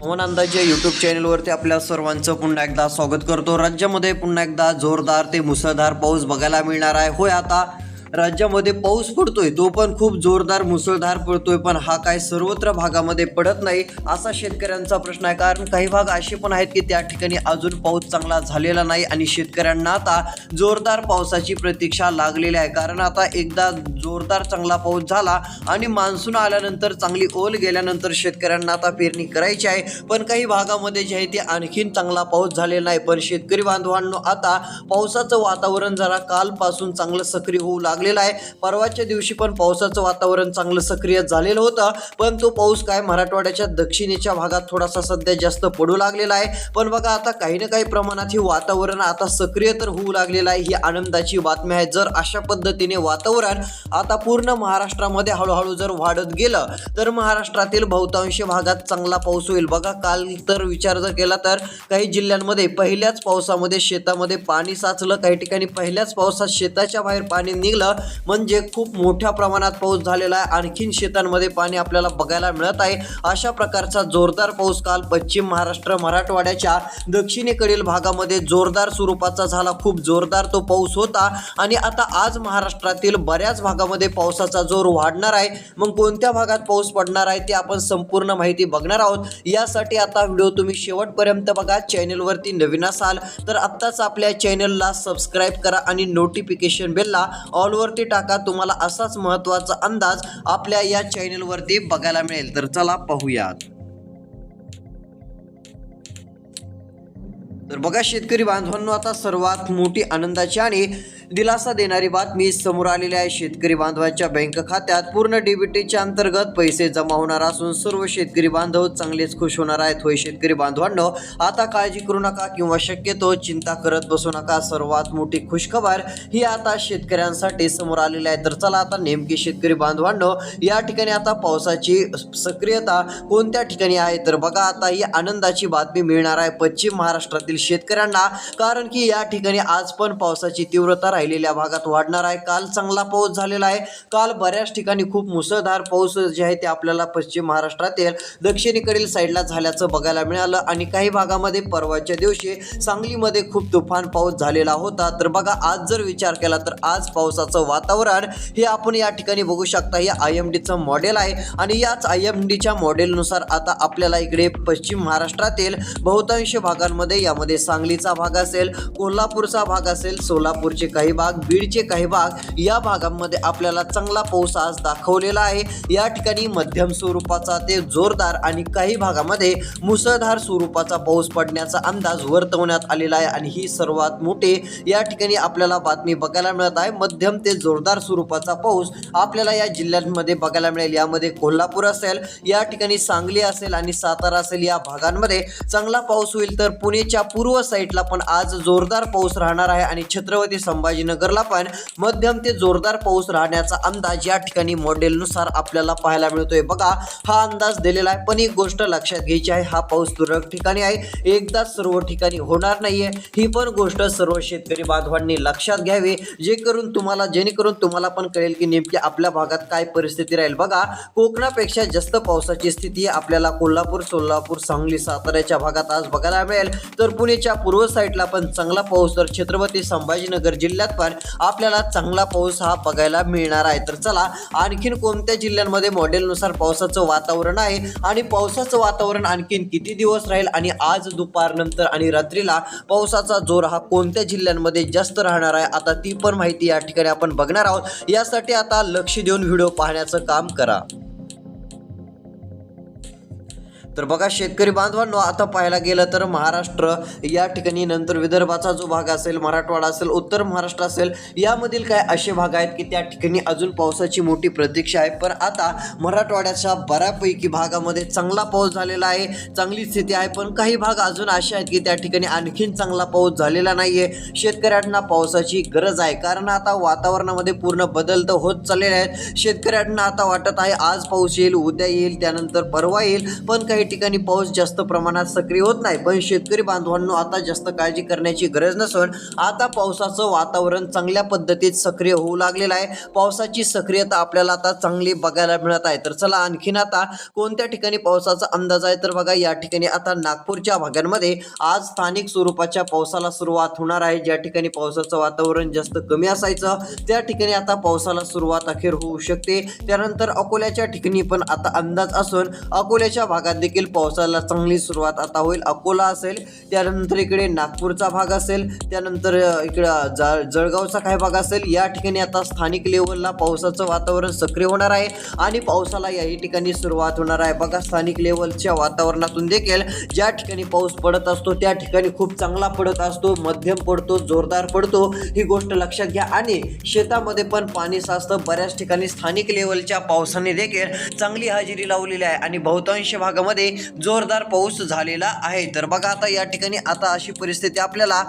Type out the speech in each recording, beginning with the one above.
हवामान अंदाज या यूट्यूब चॅनलवरती आपल्या सर्वांचं पुन्हा एकदा स्वागत करतो। राज्यामध्ये पुन्हा एकदा जोरदार ते मुसळधार पाऊस बघायला मिळणार आहे। होय, आता राज्यामध्ये पाऊस पडतोय, तो पण खूप जोरदार मुसळधार पडतोय, पण हा काय सर्वत्र भागामध्ये पडत नाही असा शेतकऱ्यांचा प्रश्न आहे। कारण काही भाग असे पण आहेत की त्या ठिकाणी अजून पाऊस चांगला झालेला नाही आणि शेतकऱ्यांना आता जोरदार पावसाची प्रतीक्षा लागलेली आहे। कारण आता एकदा जोरदार चांगला पाऊस झाला आणि मान्सून आल्यानंतर चांगली ओल गेल्यानंतर शेतकऱ्यांना आता पेरणी करायची आहे, पण काही भागामध्ये जे आहे ते आणखीन चांगला पाऊस झालेला नाही। पण शेतकरी बांधवांनो, आता पावसाचं वातावरण जरा कालपासून चांगलं सक्रिय होऊ लागलेलं आहे। परवाच्या दिवशी पण पावसाचं वातावरण चांगलं सक्रिय झालेलं होतं, पण तो पाऊस काय मराठवाड्याच्या दक्षिणेच्या भागात थोडासा सध्या जास्त पडू लागलेला आहे। पण बघा, आता काही ना काही प्रमाणात हे वातावरण आता सक्रिय तर होऊ लागलेलं आहे, ही आनंदाची बातमी आहे। जर अशा पद्धतीने वातावरण आता पूर्ण महाराष्ट्रामध्ये हळूहळू जर वाढत गेलं तर महाराष्ट्रातील बहुतांश भागात चांगला पाऊस होईल। बघा, काल तर विचार जर केला तर काही जिल्ह्यांमध्ये पहिल्याच पावसामध्ये शेतामध्ये पाणी साचलं, काही ठिकाणी पहिल्याच पावसात शेताच्या बाहेर पाणी निघलं, म्हणजे खूप मोठ्या प्रमाणात पाऊस झालेला आहे। आणखीन शेतांमध्ये पाणी आपल्याला बघायला मिळत आहे। अशा प्रकारचा जोरदार पाऊस काल पश्चिम महाराष्ट्र मराठवाड्याच्या दक्षिणेकडील भागामध्ये जोरदार स्वरूपाचा झाला। खूप जोरदार तो पाऊस होता आणि आता आज महाराष्ट्रातील बऱ्याच भागामध्ये पावसाचा जोर वाढणार आहे। मग कोणत्या भागात पाऊस पडणार आहे ते आपण संपूर्ण माहिती बघणार आहोत। यासाठी आता व्हिडिओ तुम्ही शेवटपर्यंत बघा। चॅनलवरती नवीन असाल तर आत्ताच आपल्या चॅनलला सबस्क्राईब करा आणि नोटिफिकेशन बेलला ऑल वरती टाका। तुम्हाला असाच महत्त्वाचा अंदाज आपल्या या चॅनलवरती बघायला मिळेल। तर चला पाहूयात। तर बघा शेतकरी बांधवांनो, आता सर्वात मोठी आनंदाची आणि दिलासा देणारी बातमी समोर आलेली आहे। शेतकरी बांधवांच्या बँक खात्यात पूर्ण डीबीटीच्या अंतर्गत पैसे जमा होणार असून सर्व शेतकरी बांधव चांगलेच खुश होणार आहेत। होय शेतकरी बांधवांनो, आता काळजी करू नका किंवा शक्यतो चिंता करत बसू नका। सर्वात मोठी खुशखबर ही आता शेतकऱ्यांसाठी समोर आलेली आहे। तर चला आता नेमकी शेतकरी बांधवांनो, या ठिकाणी आता पावसाची सक्रियता कोणत्या ठिकाणी आहे तर बघा, आता ही आनंदाची बातमी मिळणार आहे पश्चिम महाराष्ट्रातील शेतकऱ्यांना। कारण की या ठिकाणी आज पण पावसाची तीव्रता राहिलेल्या भागात वाढणार आहे। काल चांगला पाऊस झालेला आहे। काल बऱ्याच ठिकाणी खूप मुसळधार पाऊस जे आहे ते आपल्याला पश्चिम महाराष्ट्रातील दक्षिणेकडील साईडला झाल्याचं बघायला मिळालं आणि काही भागामध्ये परवाच्या दिवशी सांगलीमध्ये खूप तुफान पाऊस झालेला होता। तर बघा, आज जर विचार केला तर आज पावसाचं वातावरण हे आपण या ठिकाणी बघू शकता। हे IMDचं मॉडेल आहे आणि याच IMDच्या मॉडेलनुसार आता आपल्याला इकडे पश्चिम महाराष्ट्रातील बहुतांश भागांमध्ये, यामध्ये सांगलीचा भाग असेल, कोल्हापूरचा भाग असेल, सोलापूरचे काही भाग, बीडचे काही भाग, या भागांमध्ये आपल्याला चांगला पाऊस आज दाखवलेला आहे। या ठिकाणी मध्यम स्वरूपाचा ते जोरदार आणि काही भागामध्ये मुसळधार स्वरूपाचा पाऊस पडण्याचा अंदाज वर्तवण्यात आलेला आहे आणि ही सर्वात मोठी या ठिकाणी आपल्याला बातमी बघायला मिळत आहे। मध्यम ते जोरदार स्वरूपाचा पाऊस आपल्याला या जिल्ह्यांमध्ये बघायला मिळेल। यामध्ये कोल्हापूर असेल, या ठिकाणी सांगली असेल आणि सातारा असेल, या भागांमध्ये चांगला पाऊस होईल। तर पुणेच्या पूर्व साईडला पण आज जोरदार पाऊस राहणार आहे आणि छत्रपती संभाजीनगरला पण मध्यम ते जोरदार पाऊस राहण्याचा अंदाज या ठिकाणी मॉडेलनुसार आपल्याला पाहायला मिळतोय। बघा, हा अंदाज दिलेला आहे, पण एक गोष्ट लक्षात घ्यायची आहे, हा पाऊस तुरळक ठिकाणी आहे, एकदाच सर्व ठिकाणी होणार नाहीये। ही पण गोष्ट सर्व शेतकरी बांधवांनी लक्षात घ्यावी, जेणेकरून तुम्हाला पण कळेल की नेमकी आपल्या भागात काय परिस्थिती राहील। बघा, कोकणापेक्षा जास्त पावसाची स्थिती आपल्याला कोल्हापूर, सोलापूर, सांगली, साताऱ्याच्या भागात आज बघायला मिळेल। तर पुणेच्या पूर्व साईडला पण चांगला पाऊस, तर छत्रपती संभाजीनगर जिल्ह्यात पण आपल्याला चांगला पाऊस हा बघायला मिळणार आहे। तर चला, आणखीन कोणत्या जिल्ह्यांमध्ये मॉडेलनुसार पावसाचं वातावरण आहे आणि पावसाचं वातावरण आणखीन किती दिवस राहील आणि आज दुपारनंतर आणि रात्रीला पावसाचा जोर हा कोणत्या जिल्ह्यांमध्ये जास्त राहणार आहे, आता ती पण माहिती या ठिकाणी आपण बघणार आहोत। यासाठी आता लक्ष देऊन व्हिडिओ पाहण्याचं काम करा। तर बघा शेतकरी बांधवांनो, आता पाहायला गेलं तर महाराष्ट्र या ठिकाणी, नंतर विदर्भाचा जो भाग असेल, मराठवाडा असेल, उत्तर महाराष्ट्र असेल, यामधील काय असे भाग आहेत की त्या ठिकाणी अजून पावसाची मोठी प्रतीक्षा आहे। पण आता मराठवाड्याच्या बऱ्यापैकी भागामध्ये चांगला पाऊस झालेला आहे, चांगली स्थिती आहे। पण काही भाग अजून असे आहेत की त्या ठिकाणी आणखीन चांगला पाऊस झालेला नाहीये। शेतकऱ्यांना पावसाची गरज आहे, कारण आता वातावरणामध्ये पूर्ण बदल तर होत चाललेले आहेत। शेतकऱ्यांना आता वाटत आहे आज पाऊस येईल, उद्या येईल, त्यानंतर परवा येईल, पण काही ठिकाणी पाऊस जास्त प्रमाणात सक्रिय होत नाही, पण शेतकरी बांधवांनो आता जास्त काळजी करण्याची गरज नसून आता पावसाचं वातावरण चांगल्या पद्धतीत सक्रिय होऊ लागलेलं आहे. पावसाची सक्रियता आपल्याला आता चांगली बघायला मिळत आहे. तर चला आणखीन आता कोणत्या ठिकाणी पावसाचा अंदाज आहे तर बघा, या ठिकाणी आता नागपूरच्या भागांमध्ये आज स्थानिक स्वरूपाच्या पावसाला सुरुवात होणार आहे. ज्या ठिकाणी पावसाचं वातावरण जास्त कमी असायचं त्या ठिकाणी आता पावसाला सुरुवात अखेर होऊ शकते. त्यानंतर अकोल्याच्या ठिकाणी पण आता अंदाज असून अकोल्याच्या भागात देखील पावसाला चांगली सुरुवात आता होईल. अकोला असेल, त्यानंतर इकडे नागपूरचा भाग असेल, त्यानंतर इकडं जळगावचा काही भाग असेल. या ठिकाणी आता स्थानिक लेवलला पावसाचं वातावरण सक्रिय होणार आहे आणि पावसाला याही ठिकाणी सुरुवात होणार आहे. बघा, स्थानिक लेवलच्या वातावरणातून देखील ज्या ठिकाणी पाऊस पडत असतो त्या ठिकाणी खूप चांगला पडत असतो, मध्यम पडतो, जोरदार पडतो, ही गोष्ट लक्षात घ्या. आणि शेतामध्ये पण पाणी साचतं. बऱ्याच ठिकाणी स्थानिक लेवलच्या पावसाने देखील चांगली हजेरी लावलेली आहे आणि बहुतांश भागामध्ये जोरदार पाऊस झालेला आहे. तर बघा, आता या ठिकाणी आता अशी परिस्थिती आपल्याला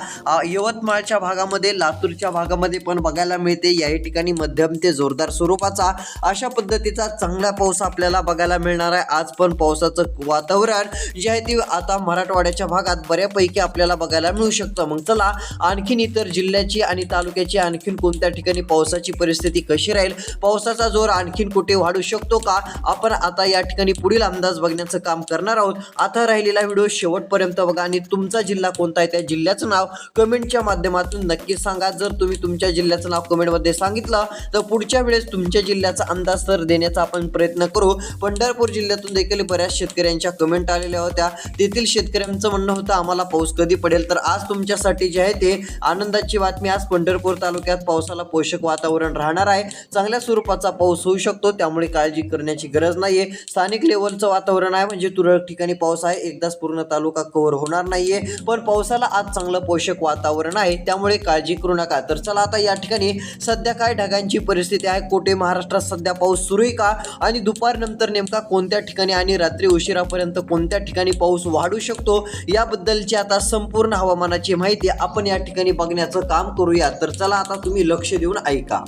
यवतमाळच्या भागामध्ये, लातूरच्या भागामध्ये पण बघायला मिळते. याही ठिकाणी मध्यम ते जोरदार स्वरूपाचा अशा पद्धतीचा चांगला पाऊस आपल्याला बघायला मिळणार आहे. आज पण पावसाचं वातावरण जे आहे ते आता मराठवाड्याच्या भागात बऱ्यापैकी आपल्याला बघायला मिळू शकतं. मग चला आणखीन इतर जिल्ह्याची आणि तालुक्याची आणखीन कोणत्या ठिकाणी पावसाची परिस्थिती कशी राहील, पावसाचा जोर आणखीन कुठे वाढू शकतो का, आपण आता या ठिकाणी पुढील अंदाज बघण्याचं काम करणार आहोत. आता राहिलेला व्हिडिओ शेवटपर्यंत बघा आणि तुमचा जिल्हा कोणता आहे त्या जिल्ह्याचं नाव कमेंटच्या माध्यमातून नक्की सांगा. जर तुम्ही तुमच्या जिल्ह्याचं नाव कमेंटमध्ये सांगितलं तर पुढच्या वेळेस तुमच्या जिल्ह्याचा अंदाज तर देण्याचा आपण प्रयत्न करू. पंढरपूर जिल्ह्यातून देखील बऱ्याच शेतकऱ्यांच्या कमेंट आलेल्या होत्या. तेथील शेतकऱ्यांचं म्हणणं होतं आम्हाला पाऊस कधी पडेल. तर आज तुमच्यासाठी जे आहे ते आनंदाची बातमी. आज पंढरपूर तालुक्यात पावसाला पोषक वातावरण राहणार आहे. चांगल्या स्वरूपाचा पाऊस होऊ शकतो, त्यामुळे काळजी करण्याची गरज नाहीये. स्थानिक लेवलचं वातावरण आहे म्हणजे तुरळक ठिकाणी पाऊस आहे, एकदाच पूर्ण तालुका कव्हर होणार नाहीये, पण पावसाला आज चांगलं पोषक वातावरण आहे, त्यामुळे काळजी करू नका. तर चला आता या ठिकाणी सध्या काय ढगांची परिस्थिती आहे, कुठे महाराष्ट्रात सध्या पाऊस सुरू आहे का, आणि दुपारनंतर नेमका कोणत्या ठिकाणी आणि रात्री उशिरापर्यंत कोणत्या ठिकाणी पाऊस वाढू शकतो, याबद्दलची आता संपूर्ण हवामानाची माहिती आपण या ठिकाणी बघण्याचं काम करूया. तर चला आता तुम्ही लक्ष देऊन ऐका.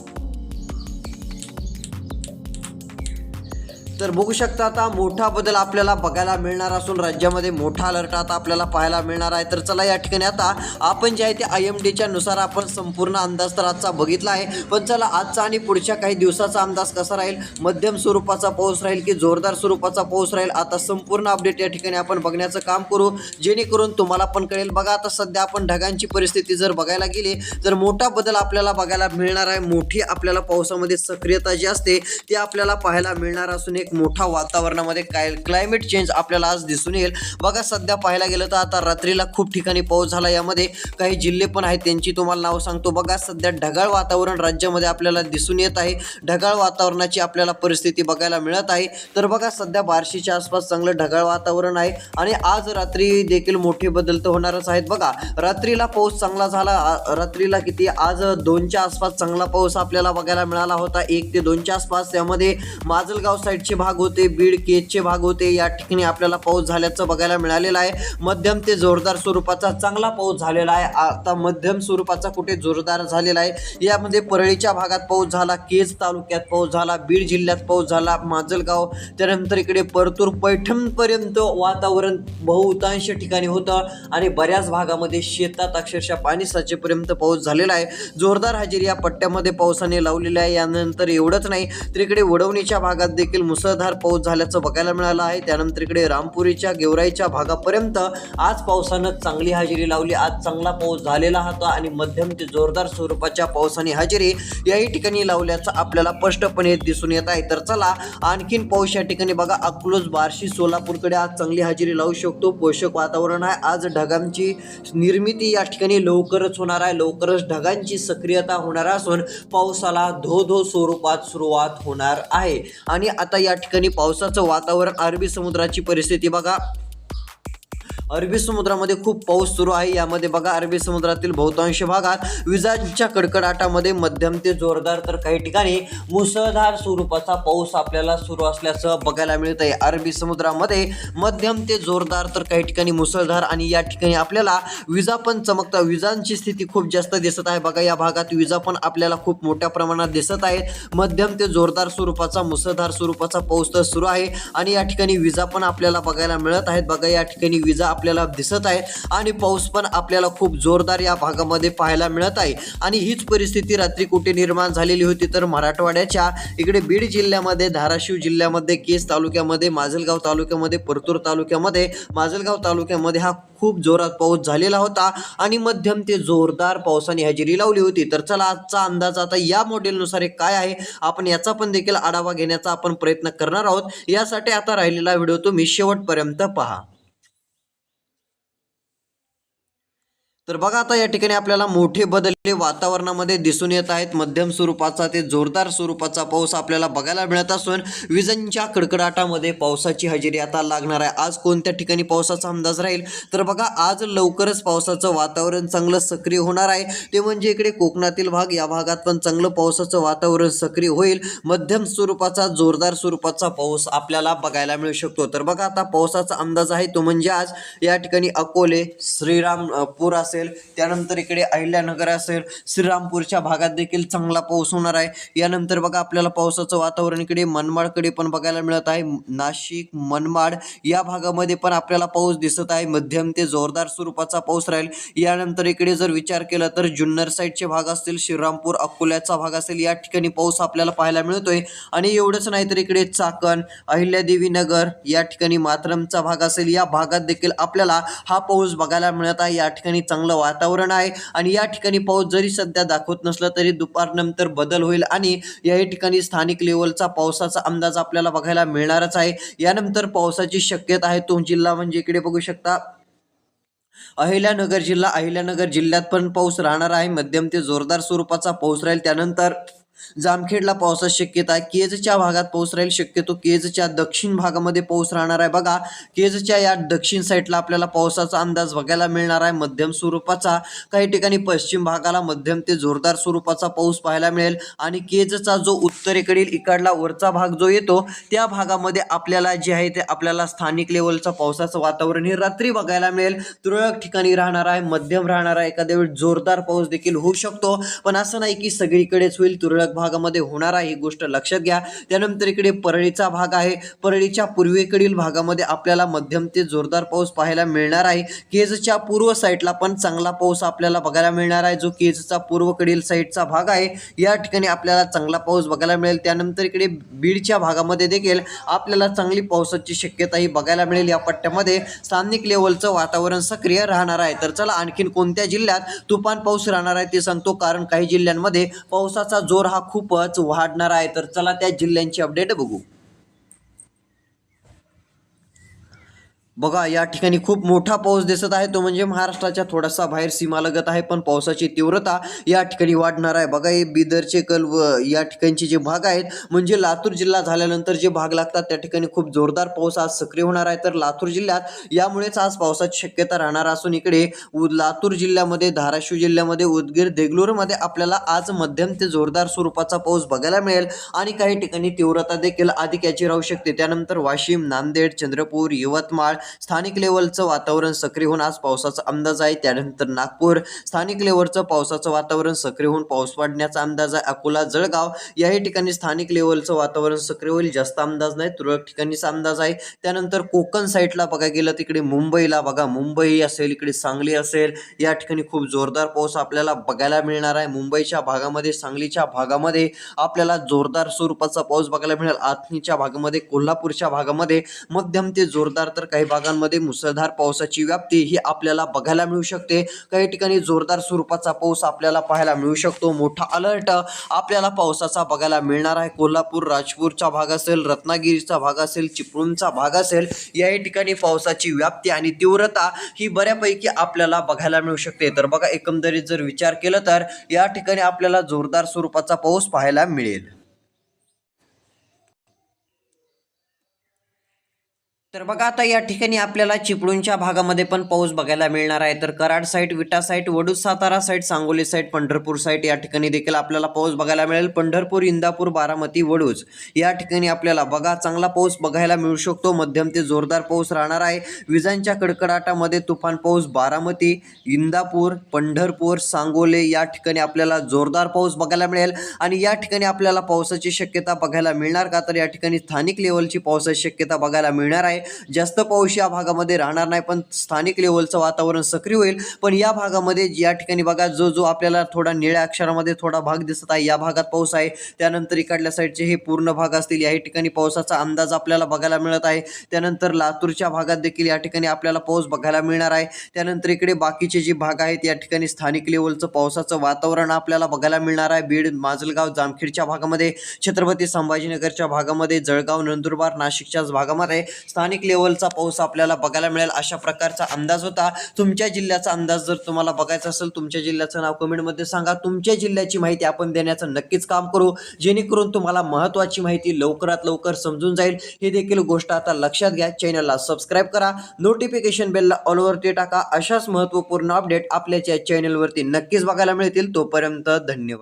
तर बघू शकता आता मोठा बदल आपल्याला बघायला मिळणार असून राज्यामध्ये मोठा अलर्ट आता आपल्याला पाहायला मिळणार आहे. तर चला या ठिकाणी आता आपण जे आहे ते IMDच्या नुसार आपण संपूर्ण अंदाज तर आजचा बघितला आहे, पण चला आजचा आणि पुढच्या काही दिवसाचा अंदाज कसा राहील, मध्यम स्वरूपाचा पाऊस राहील की जोरदार स्वरूपाचा पाऊस राहील, आता संपूर्ण अपडेट या ठिकाणी आपण बघण्याचं काम करू, जेणेकरून तुम्हाला पण कळेल. बघा, आता सध्या आपण ढगांची परिस्थिती जर बघायला गेली तर मोठा बदल आपल्याला बघायला मिळणार आहे. मोठी आपल्याला पावसामध्ये सक्रियता जी असते ती आपल्याला पाहायला मिळणार असून एक मोठा वातावरणामध्ये क्लायमेट चेंज आपल्याला आज दिसून येईल. बघा, सध्या पाहायला गेलं तर आता रात्रीला खूप ठिकाणी पाऊस झाला, यामध्ये काही जिल्हे पण आहेत त्यांची तुम्हाला नाव सांगतो. बघा, सध्या ढगाळ वातावरण राज्यामध्ये आपल्याला दिसून येत आहे. ढगाळ वातावरणाची आपल्याला परिस्थिती बघायला मिळत आहे. तर बघा, सध्या बार्शीच्या आसपास चांगलं ढगाळ वातावरण आहे आणि आज रात्री देखील मोठे बदल तर होणारच आहेत. बघा, रात्रीला पाऊस चांगला झाला, रात्रीला किती आज 2च्या आसपास चांगला पाऊस आपल्याला बघायला मिळाला होता, 1 ते 2च्या आसपास. त्यामध्ये माजलगाव साईडचे भाग होते, बीड केजचे भाग होते, या ठिकाणी आपल्याला पाऊस झाल्याचं बघायला मिळालेलं आहे. मध्यम ते जोरदार स्वरूपाचा चांगला पाऊस झालेला आहे. आता मध्यम स्वरूपाचा कुठे जोरदार झालेला आहे, यामध्ये परळीच्या भागात पाऊस झाला, केज तालुक्यात पाऊस झाला, बीड जिल्ह्यात पाऊस झाला, माजलगाव, त्यानंतर इकडे परतूर पैठणपर्यंत वातावरण बहुतांश ठिकाणी होतं आणि बऱ्याच भागामध्ये शेतात अक्षरशः पाणी साचेपर्यंत पाऊस झालेला आहे. जोरदार हजेरी या पट्ट्यामध्ये पावसाने लावलेली आहे. यानंतर एवढंच नाही तर इकडे वडवणीच्या भागात देखील मुसळधार पाऊस झाल्याचं बघायला मिळालं आहे. त्यानंतर इकडे रामपुरीच्या गेवराईच्या भागापर्यंत आज पावसानं चांगली हजेरी लावली. आज चांगला पाऊस झालेला होता आणि मध्यम ते जोरदार स्वरूपाच्या पावसाने हजेरी याही ठिकाणी लावल्याचं आपल्याला स्पष्टपणे दिसून येत आहे. तर चला आणखीन पाऊस या ठिकाणी बघा, अकलूज, बार्शी, सोलापूरकडे आज चांगली हजेरी लावू शकतो. पोषक वातावरण आहे. आज ढगांची निर्मिती या ठिकाणी लवकरच होणार आहे, लवकरच ढगांची सक्रियता होणार असून पावसाला धो स्वरूपात सुरुवात होणार आहे. आणि आता या ठिकाणी पावसाचं वातावरण, अरबी समुद्राची परिस्थिती बघा, अरबी समुद्रामध्ये खूप पाऊस सुरू आहे। यामध्ये बघा अरबी समुद्रातील बहुतांश भागात विजांच्या कडकडाटामध्ये मध्यम ते जोरदार तर काही ठिकाणी मुसळधार स्वरूपाचा पाऊस आपल्याला सुरू असल्याचं बघायला मिळत आहे। अरबी समुद्रामध्ये मध्यम ते जोरदार तर काही ठिकाणी मुसळधार आणि या ठिकाणी आपल्याला विजा पण चमकतात। विजांची स्थिती खूप जास्त दिसत आहे। बघा या भागात विजा पण आपल्याला खूप मोठ्या प्रमाणात दिसत आहेत। मध्यम ते जोरदार स्वरूपाचा मुसळधार स्वरूपाचा पाऊस तर सुरू आहे आणि या ठिकाणी विजा पण आपल्याला बघायला मिळत आहेत। बघा या ठिकाणी विजा आपल्याला दिसत आहेत आणि पाऊस पण आपल्याला खूप जोरदार या भागामध्ये पाहायला मिळत आहे। आणि हीच परिस्थिती रात्री कुठे निर्माण झालेली होती तर मराठवाड्याच्या इकडे बीड जिल्ह्यामध्ये, धाराशिव जिल्ह्यामध्ये, केज तालुक्यामध्ये, माजलगाव तालुक्यामध्ये, परतूर तालुक्यामध्ये, माजलगाव तालुक्यामध्ये हा खूप जोरात पाऊस झालेला होता आणि मध्यम ते जोरदार पावसाने हजेरी लावली होती। तर चला आजचा अंदाज आता या मॉडेलनुसार काय आहे आपण याचा पण देखील आढावा घेण्याचा आपण प्रयत्न करणार आहोत। यासाठी आता राहिलेला व्हिडिओ तुम्ही शेवटपर्यंत पहा। तर बघा आता या ठिकाणी आपल्याला मोठे बदल वातावरणामध्ये दिसून येत आहेत। मध्यम स्वरूपाचा ते जोरदार स्वरूपाचा पाऊस आपल्याला बघायला मिळत असून विजांच्या कडकडाटामध्ये पावसाची हजेरी आता लागणार आहे। आज कोणत्या ठिकाणी पावसाचा अंदाज राहील तर बघा आज लवकरच पावसाचं वातावरण चांगलं सक्रिय होणार आहे। ते म्हणजे इकडे कोकणातील भाग, या भागात पण चांगलं पावसाचं वातावरण सक्रिय होईल। मध्यम स्वरूपाचा जोरदार स्वरूपाचा पाऊस आपल्याला बघायला मिळू शकतो। तर बघा आता पावसाचा अंदाज आहे तो म्हणजे आज या ठिकाणी अकोले, श्रीरामपूर असेल, त्यानंतर इकडे अहिल्यानगर असेल, श्रीरामपूरच्या भागात देखील चांगला पाऊस होणार आहे। यानंतर बघा आपल्याला पावसाचं वातावरण इकडे मनमाडकडे पण बघायला मिळत आहे। नाशिक, मनमाड या भागामध्ये पण आपल्याला पाऊस दिसत आहे। मध्यम ते जोरदार स्वरूपाचा पाऊस राहील। यानंतर इकडे जर विचार केला तर जुन्नर साईडचे भाग असतील, श्रीरामपूर, अकोल्याचा भाग असेल, या ठिकाणी पाऊस आपल्याला पाहायला मिळतोय। आणि एवढंच नाही तर इकडे चाकण, अहिल्यादेवी नगर या ठिकाणी मातरमचा भाग असेल, या भागात देखील आपल्याला हा पाऊस बघायला मिळत आहे। या ठिकाणी चांगलं वातावरण आहे आणि या ठिकाणी पाऊस जरी सध्या दाखवत नसला तरी दुपारनंतर बदल होईल आणि या ठिकाणी स्थानिक लेवलचा पावसाचा अंदाज आपल्याला बघायला मिळणारच आहे। यानंतर पावसाची शक्यता आहे तो जिल्हा म्हणजे इकडे बघू शकता अहिल्यानगर जिल्हा, अहिल्यानगर जिल्ह्यात पण पाऊस राहणार आहे। मध्यम ते जोरदार स्वरूपाचा पाऊस राहील। त्यानंतर जामखेडला पावसाची शक्यता आहे। केजच्या भागात पाऊस राहील, शक्यतो केजच्या दक्षिण भागामध्ये पाऊस राहणार आहे। बघा केजच्या या दक्षिण साईडला आपल्याला पावसाचा अंदाज बघायला मिळणार आहे मध्यम स्वरूपाचा। काही ठिकाणी पश्चिम भागाला मध्यम ते जोरदार स्वरूपाचा पाऊस पाहायला मिळेल आणि केजचा जो उत्तरेकडील इकडला वरचा भाग जो येतो त्या भागामध्ये आपल्याला जे आहे ते आपल्याला स्थानिक लेवलचा पावसाचं वातावरण हे रात्री बघायला मिळेल। तुरळक ठिकाणी राहणार आहे, मध्यम राहणार आहे, एखाद्या वेळी जोरदार पाऊस देखील होऊ शकतो, पण असं नाही की सगळीकडेच होईल, तुरळक भागामध्ये होणार आहे, ही गोष्ट लक्षात घ्या। त्यानंतर इकडे परळीचा भाग आहे, परळीच्या पूर्वेकडील भागामध्ये आपल्याला मध्यम ते जोरदार पाऊस पाहायला मिळणार आहे। केजच्या पूर्व साईडला पण चांगला पाऊस आपल्याला बघायला मिळणार आहे, जो केजचा पूर्वकडील साईडचा भाग आहे या ठिकाणी आपल्याला चांगला पाऊस बघायला मिळेल। त्यानंतर इकडे बीडच्या भागामध्ये देखील आपल्याला चांगली पावसाची शक्यता ही बघायला मिळेल। या पट्ट्यामध्ये स्थानिक लेवलचं वातावरण सक्रिय राहणार आहे। तर चला आणखीन कोणत्या जिल्ह्यात तुफान पाऊस राहणार आहे ते सांगतो, कारण काही जिल्ह्यांमध्ये पावसाचा जोर हा खूपच वाढणार आहे। तर चला त्या जिल्ह्यांची अपडेट बघू। बघा या ठिकाणी खूप मोठा पाऊस दिसत आहे, तो म्हणजे महाराष्ट्राच्या थोडासा बाहेर सीमालगत आहे, पण पावसाची तीव्रता या ठिकाणी वाढणार आहे। बघा हे बिदरचे कल व या ठिकाणचे जे भाग आहेत म्हणजे लातूर जिल्हा झाल्यानंतर जे भाग लागतात त्या ठिकाणी खूप जोरदार पाऊस आज सक्रिय होणार आहे। तर लातूर जिल्ह्यात यामुळेच आज पावसाची शक्यता राहणार असून इकडे लातूर जिल्ह्यामध्ये, धाराशिव जिल्ह्यामध्ये, उदगीर, देगलूरमध्ये आपल्याला आज मध्यम ते जोरदार स्वरूपाचा पाऊस बघायला मिळेल आणि काही ठिकाणी तीव्रता देखील अधिक याची राहू शकते। त्यानंतर वाशिम, नांदेड, चंद्रपूर, यवतमाळ स्थानिक लेवलचं वातावरण सक्रिय होऊन आज पावसाचा अंदाज आहे। त्यानंतर नागपूर स्थानिक लेवलचं पावसाचं वातावरण सक्रिय होऊन पाऊस पडण्याचा अंदाज आहे। अकोला, जळगाव याही ठिकाणी स्थानिक लेवलचं वातावरण सक्रिय होईल, जास्त अंदाज नाही, तुरळक ठिकाणीचा अंदाज आहे। त्यानंतर कोकण साईडला बघायला गेलं तिकडे मुंबईला बघा, मुंबई असेल, इकडे सांगली असेल, या ठिकाणी खूप जोरदार पाऊस आपल्याला बघायला मिळणार आहे। मुंबईच्या भागामध्ये, सांगलीच्या भागामध्ये आपल्याला जोरदार स्वरूपाचा पाऊस बघायला मिळेल। आथणीच्या भागामध्ये, कोल्हापूरच्या भागामध्ये मध्यम ते जोरदार तर काही भागांमध्ये मुसळधार पावसाची व्याप्ती ही आपल्याला बघायला मिळू शकते। काही ठिकाणी जोरदार स्वरूपाचा पाऊस आपल्याला पाहायला मिळू शकतो। मोठा अलर्ट आपल्याला पावसाचा बघायला मिळणार आहे। कोल्हापूर, राजपूरचा भाग असेल, रत्नागिरीचा भाग असेल, चिपळूणचा भाग असेल, याही ठिकाणी पावसाची व्याप्ती आणि तीव्रता ही बऱ्यापैकी आपल्याला बघायला मिळू शकते। तर बघा एकंदरीत जर विचार केला तर या ठिकाणी आपल्याला जोरदार स्वरूपाचा पाऊस पाहायला मिळेल। तर बघा आता या ठिकाणी आपल्याला चिपळूणच्या भागामध्ये पण पाऊस बघायला मिळणार आहे. तर कराड साईट, विटा site, Vaduj Satara site, Sangoli site, Pandharpur site या ठिकाणी देखील आपल्याला पाऊस बघायला मिळेल. पंढरपूर, इंदापूर, बारामती, वडूज या ठिकाणी आपल्याला बघा चांगला पाऊस बघायला मिळू शकतो. मध्यम ते जोरदार पाऊस राहणार आहे. विजांच्या कडकडाटामध्ये तुफान पाऊस बारामती, इंदापूर, पंढरपूर, सांगोले या ठिकाणी आपल्याला जोरदार पाऊस बघायला मिळेल. आणि या ठिकाणी आपल्याला पावसाची शक्यता बघायला मिळणार का, तर या ठिकाणी स्थानिक लेवलची पावसाची शक्यता बघायला मिळणार आहे. जास्त पाऊस या भागामध्ये राहणार नाही, पण स्थानिक लेवलचं वातावरण सक्रिय होईल. पण या भागामध्ये या ठिकाणी बघा जो आपल्याला थोडा निळ्या अक्षरामध्ये थोडा भाग दिसत आहे, या भागात पाऊस आहे. त्यानंतर इकडल्या साईडचे हे पूर्ण भाग असतील, या ठिकाणी पावसाचा अंदाज आपल्याला बघायला मिळत आहे. त्यानंतर लातूरच्या भागात देखील या ठिकाणी आपल्याला पाऊस बघायला मिळणार आहे. त्यानंतर इकडे बाकीचे जे भाग आहेत या ठिकाणी स्थानिक लेवलचं पावसाचं वातावरण आपल्याला बघायला मिळणार आहे. बीड, माजलगाव, जामखेडच्या भागामध्ये, छत्रपती संभाजीनगरच्या भागामध्ये, जळगाव, नंदुरबार, नाशिकच्याच भागामध्ये स्थानिक लेवलचा पाऊस आपल्याला बघायला मिळेल. अशा प्रकारचा अंदाज होता. तुमच्या जिल्ह्याचा अंदाज जर तुम्हाला बघायचा असेल, तुमच्या जिल्ह्याचं नाव कमेंटमध्ये सांगा. तुमच्या जिल्ह्याची माहिती आपण देण्याचं नक्कीच काम करू, जेणेकरून तुम्हाला महत्त्वाची माहिती लवकरात लवकर समजून जाईल. हे देखील गोष्ट आता लक्षात घ्या. चॅनलला सबस्क्राईब करा, नोटिफिकेशन बेलला ऑलवरती टाका. अशाच महत्त्वपूर्ण अपडेट आपल्या चॅनलवरती नक्कीच बघायला मिळतील. तोपर्यंत धन्यवाद.